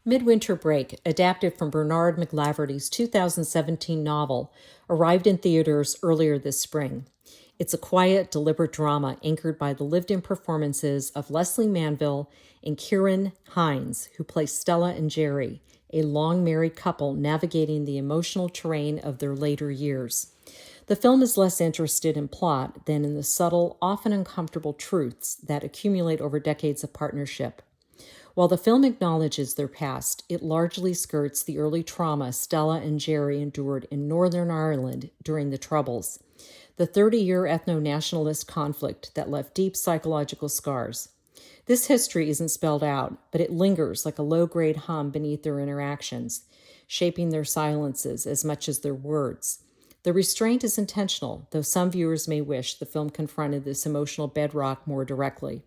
Midwinter Break, adapted from Bernard MacLaverty's 2017 novel, arrived in theaters earlier this spring. It's a quiet, deliberate drama anchored by the lived-in performances of Lesley Manville and Ciarán Hinds, who play Stella and Gerry, a long-married couple navigating the emotional terrain of their later years. The film is less interested in plot than in the subtle, often uncomfortable truths that accumulate over decades of partnership. While the film acknowledges their past, it largely skirts the early trauma Stella and Gerry endured in Northern Ireland during the Troubles, the 30-year ethno-nationalist conflict that left deep psychological scars. This history isn't spelled out, but it lingers like a low-grade hum beneath their interactions, shaping their silences as much as their words. The restraint is intentional, though some viewers may wish the film confronted this emotional bedrock more directly.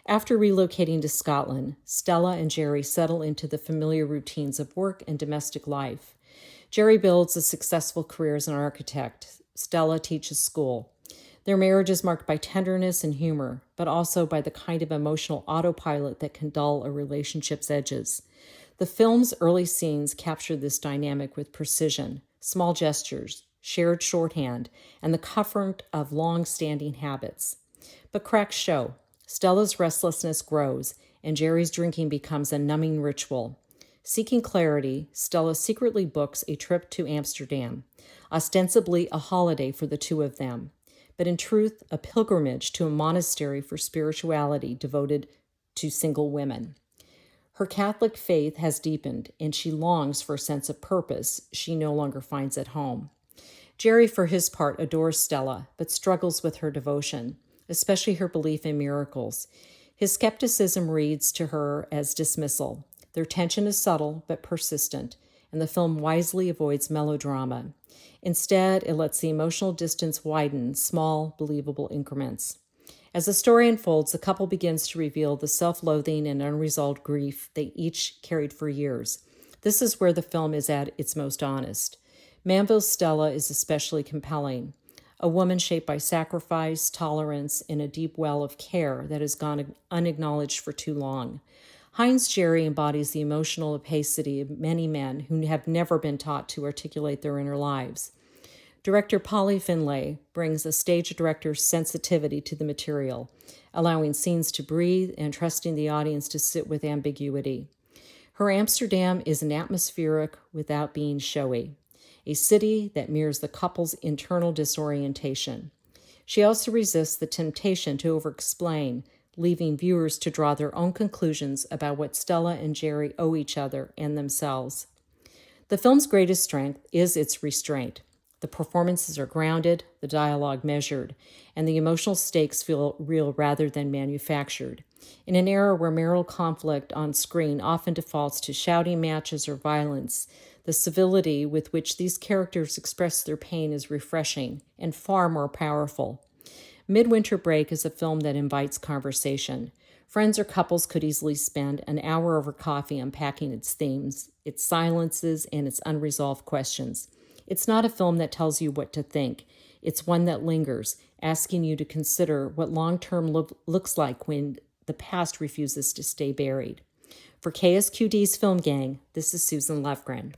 After relocating to Scotland, Stella and Gerry settle into the familiar routines of work and domestic life. Gerry builds a successful career as an architect. Stella teaches school. Their marriage is marked by tenderness and humor, but also by the kind of emotional autopilot that can dull a relationship's edges. The film's early scenes capture this dynamic with precision, small gestures, shared shorthand, and the comfort of long-standing habits. But cracks show. Stella's restlessness grows, and Gerry's drinking becomes a numbing ritual. Seeking clarity, Stella secretly books a trip to Amsterdam, ostensibly a holiday for the two of them, but in truth, a pilgrimage to a monastery for spirituality devoted to single women. Her Catholic faith has deepened, and she longs for a sense of purpose she no longer finds at home. Gerry, for his part, adores Stella, but struggles with her devotion, especially her belief in miracles. His skepticism reads to her as dismissal. Their tension is subtle but persistent, and the film wisely avoids melodrama. Instead, it lets the emotional distance widen small, believable increments. As the story unfolds, the couple begins to reveal the self-loathing and unresolved grief they each carried for years. This is where the film is at its most honest. Manville's Stella is especially compelling. A woman shaped by sacrifice, tolerance, and a deep well of care that has gone unacknowledged for too long. Hinds' Gerry embodies the emotional opacity of many men who have never been taught to articulate their inner lives. Director Polly Finlay brings a stage director's sensitivity to the material, allowing scenes to breathe and trusting the audience to sit with ambiguity. Her Amsterdam is an atmospheric without being showy, a city that mirrors the couple's internal disorientation. She also resists the temptation to over-explain, leaving viewers to draw their own conclusions about what Stella and Gerry owe each other and themselves. The film's greatest strength is its restraint. The performances are grounded, the dialogue measured, and the emotional stakes feel real rather than manufactured. In an era where marital conflict on screen often defaults to shouting matches or violence, the civility with which these characters express their pain is refreshing and far more powerful. Midwinter Break is a film that invites conversation. Friends or couples could easily spend an hour over coffee unpacking its themes, its silences, and its unresolved questions. It's not a film that tells you what to think. It's one that lingers, asking you to consider what long-term looks like when the past refuses to stay buried. For KSQD's Film Gang, this is Susan Lefgren.